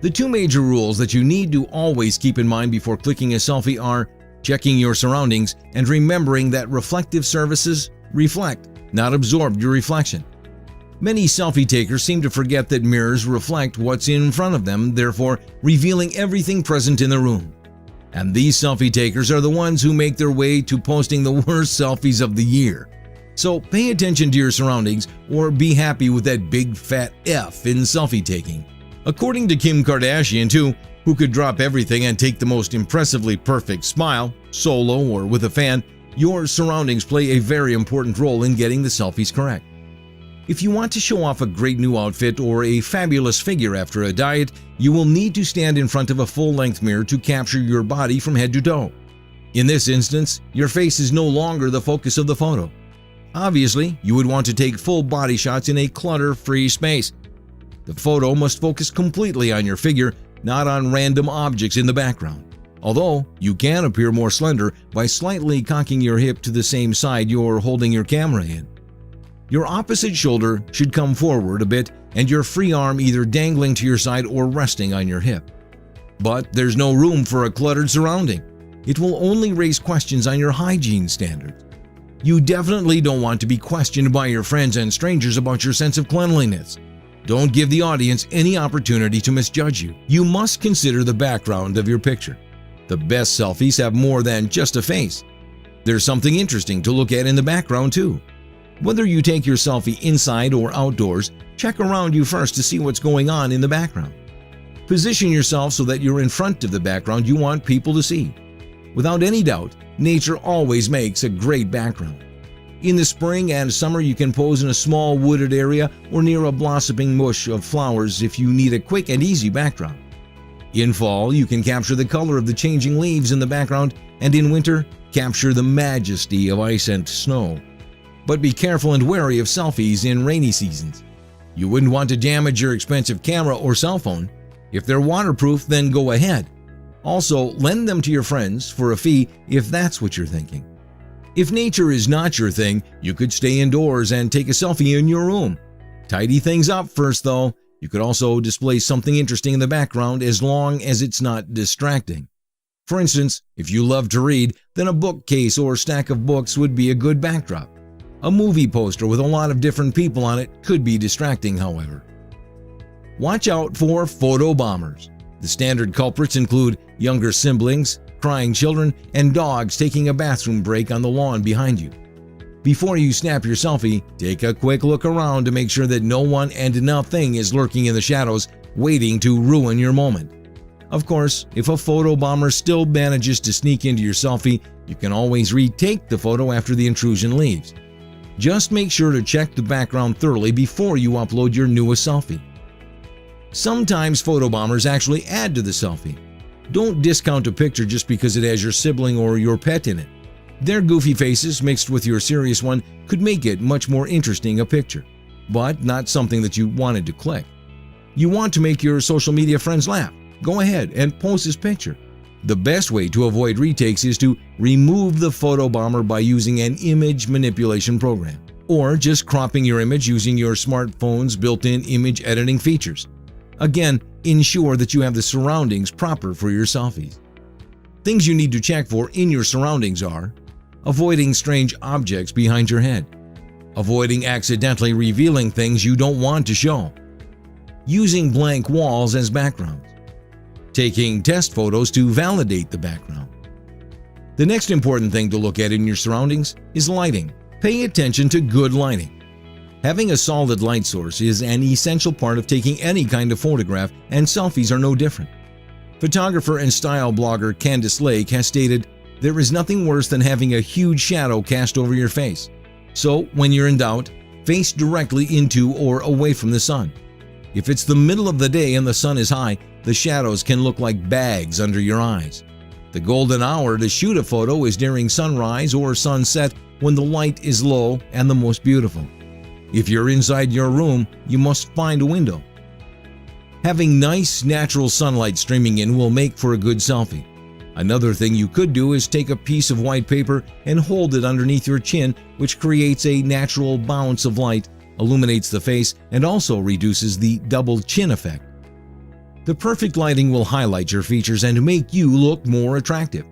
The two major rules that you need to always keep in mind before clicking a selfie are checking your surroundings and remembering that reflective surfaces reflect, not absorb your reflection. Many selfie takers seem to forget that mirrors reflect what's in front of them, therefore revealing everything present in the room. And these selfie takers are the ones who make their way to posting the worst selfies of the year. So pay attention to your surroundings or be happy with that big fat F in selfie taking. According to Kim Kardashian too, who could drop everything and take the most impressively perfect smile, solo or with a fan, your surroundings play a very important role in getting the selfies correct. If you want to show off a great new outfit or a fabulous figure after a diet, you will need to stand in front of a full-length mirror to capture your body from head to toe. In this instance, your face is no longer the focus of the photo. Obviously, you would want to take full body shots in a clutter-free space. The photo must focus completely on your figure, not on random objects in the background. Although, you can appear more slender by slightly cocking your hip to the same side you're holding your camera in. Your opposite shoulder should come forward a bit and your free arm either dangling to your side or resting on your hip. But there's no room for a cluttered surrounding. It will only raise questions on your hygiene standards. You definitely don't want to be questioned by your friends and strangers about your sense of cleanliness. Don't give the audience any opportunity to misjudge you. You must consider the background of your picture. The best selfies have more than just a face. There's something interesting to look at in the background too. Whether you take your selfie inside or outdoors, check around you first to see what's going on in the background. Position yourself so that you're in front of the background you want people to see. Without any doubt, nature always makes a great background. In the spring and summer, you can pose in a small wooded area or near a blossoming bush of flowers if you need a quick and easy backdrop. In fall, you can capture the color of the changing leaves in the background, and in winter, capture the majesty of ice and snow. But be careful and wary of selfies in rainy seasons. You wouldn't want to damage your expensive camera or cell phone. If they're waterproof, then go ahead. Also, lend them to your friends for a fee if that's what you're thinking. If nature is not your thing, you could stay indoors and take a selfie in your room. Tidy things up first though. You could also display something interesting in the background as long as it's not distracting. For instance, if you love to read, then a bookcase or stack of books would be a good backdrop. A movie poster with a lot of different people on it could be distracting, however. Watch out for photo bombers. The standard culprits include younger siblings, crying children, and dogs taking a bathroom break on the lawn behind you. Before you snap your selfie, take a quick look around to make sure that no one and nothing is lurking in the shadows, waiting to ruin your moment. Of course, if a photo bomber still manages to sneak into your selfie, you can always retake the photo after the intrusion leaves. Just make sure to check the background thoroughly before you upload your newest selfie. Sometimes photo bombers actually add to the selfie. Don't discount a picture just because it has your sibling or your pet in it. Their goofy faces mixed with your serious one could make it much more interesting a picture, but not something that you wanted to click. You want to make your social media friends laugh? Go ahead and post this picture. The best way to avoid retakes is to remove the photo bomber by using an image manipulation program, or just cropping your image using your smartphone's built-in image editing features. Again, ensure that you have the surroundings proper for your selfies. Things you need to check for in your surroundings are avoiding strange objects behind your head, avoiding accidentally revealing things you don't want to show, using blank walls as backgrounds, taking test photos to validate the background. The next important thing to look at in your surroundings is lighting. Pay attention to good lighting. Having a solid light source is an essential part of taking any kind of photograph, and selfies are no different. Photographer and style blogger Candice Lake has stated, "There is nothing worse than having a huge shadow cast over your face. So, when you're in doubt, face directly into or away from the sun. If it's the middle of the day and the sun is high, the shadows can look like bags under your eyes. The golden hour to shoot a photo is during sunrise or sunset when the light is low and the most beautiful. If you're inside your room, you must find a window. Having nice, natural sunlight streaming in will make for a good selfie. Another thing you could do is take a piece of white paper and hold it underneath your chin, which creates a natural bounce of light, illuminates the face, and also reduces the double chin effect. The perfect lighting will highlight your features and make you look more attractive.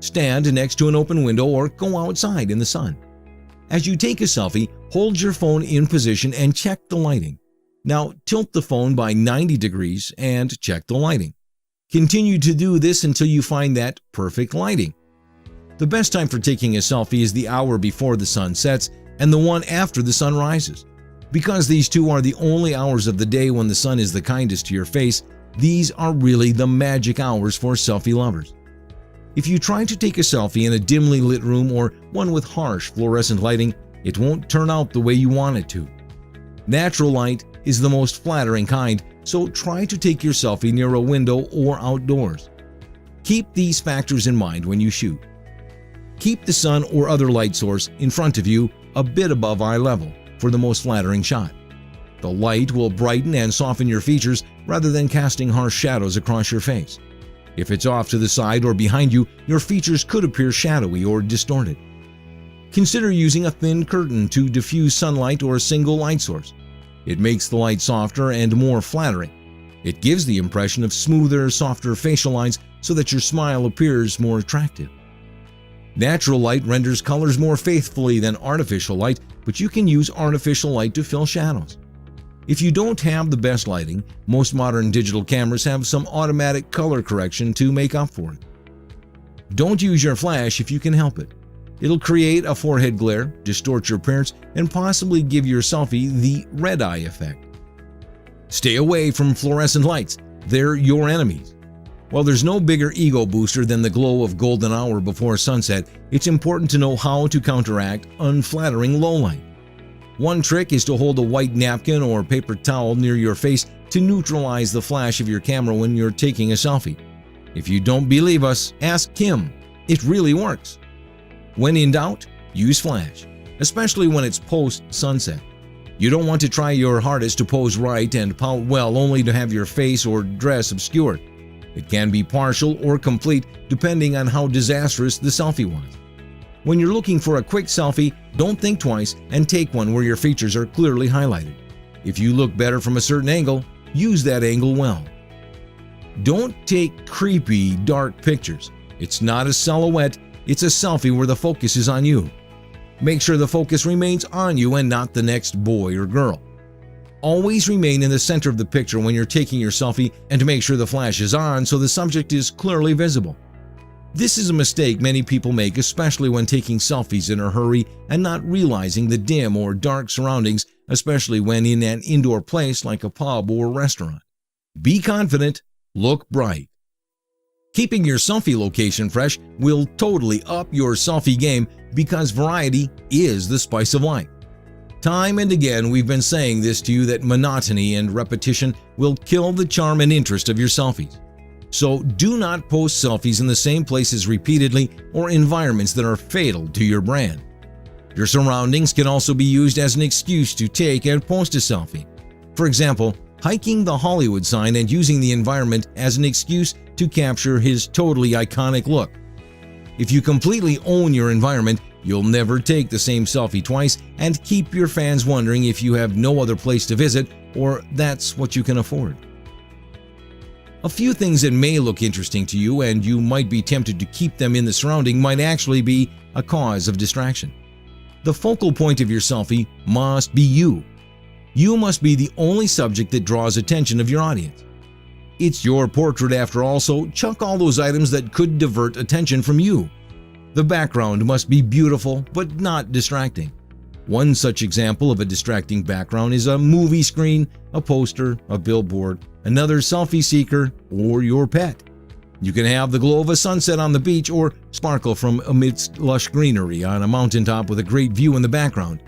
Stand next to an open window or go outside in the sun. As you take a selfie, hold your phone in position and check the lighting. Now tilt the phone by 90 degrees and check the lighting. Continue to do this until you find that perfect lighting. The best time for taking a selfie is the hour before the sun sets and the one after the sun rises. Because these two are the only hours of the day when the sun is the kindest to your face, these are really the magic hours for selfie lovers. If you try to take a selfie in a dimly lit room or one with harsh fluorescent lighting, it won't turn out the way you want it to. Natural light is the most flattering kind, so try to take your selfie near a window or outdoors. Keep these factors in mind when you shoot. Keep the sun or other light source in front of you a bit above eye level for the most flattering shot. The light will brighten and soften your features rather than casting harsh shadows across your face. If it's off to the side or behind you, your features could appear shadowy or distorted. Consider using a thin curtain to diffuse sunlight or a single light source. It makes the light softer and more flattering. It gives the impression of smoother, softer facial lines so that your smile appears more attractive. Natural light renders colors more faithfully than artificial light, but you can use artificial light to fill shadows. If you don't have the best lighting, most modern digital cameras have some automatic color correction to make up for it. Don't use your flash if you can help it. It'll create a forehead glare, distort your appearance, and possibly give your selfie the red eye effect. Stay away from fluorescent lights. They're your enemies. While there's no bigger ego booster than the glow of golden hour before sunset, it's important to know how to counteract unflattering low light. One trick is to hold a white napkin or paper towel near your face to neutralize the flash of your camera when you're taking a selfie. If you don't believe us, ask Kim. It really works. When in doubt, use flash, especially when it's post-sunset. You don't want to try your hardest to pose right and pout well only to have your face or dress obscured. It can be partial or complete depending on how disastrous the selfie was. When you're looking for a quick selfie, don't think twice and take one where your features are clearly highlighted. If you look better from a certain angle, use that angle well. Don't take creepy, dark pictures. It's not a silhouette, it's a selfie where the focus is on you. Make sure the focus remains on you and not the next boy or girl. Always remain in the center of the picture when you're taking your selfie and make sure the flash is on so the subject is clearly visible. This is a mistake many people make, especially when taking selfies in a hurry and not realizing the dim or dark surroundings, especially when in an indoor place like a pub or restaurant. Be confident, look bright. Keeping your selfie location fresh will totally up your selfie game because variety is the spice of life. Time and again, we've been saying this to you that monotony and repetition will kill the charm and interest of your selfies. So do not post selfies in the same places repeatedly or environments that are fatal to your brand. Your surroundings can also be used as an excuse to take and post a selfie. For example, hiking the Hollywood sign and using the environment as an excuse to capture his totally iconic look. If you completely own your environment, you'll never take the same selfie twice and keep your fans wondering if you have no other place to visit or that's what you can afford. A few things that may look interesting to you and you might be tempted to keep them in the surrounding might actually be a cause of distraction. The focal point of your selfie must be you. You must be the only subject that draws attention of your audience. It's your portrait after all, so chuck all those items that could divert attention from you. The background must be beautiful but not distracting. One such example of a distracting background is a movie screen, a poster, a billboard, another selfie seeker, or your pet. You can have the glow of a sunset on the beach or sparkle from amidst lush greenery on a mountaintop with a great view in the background.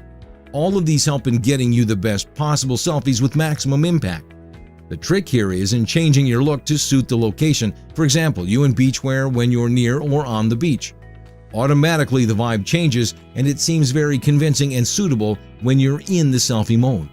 All of these help in getting you the best possible selfies with maximum impact. The trick here is in changing your look to suit the location. For example, you in beachwear when you're near or on the beach. Automatically the vibe changes and it seems very convincing and suitable when you're in the selfie mode.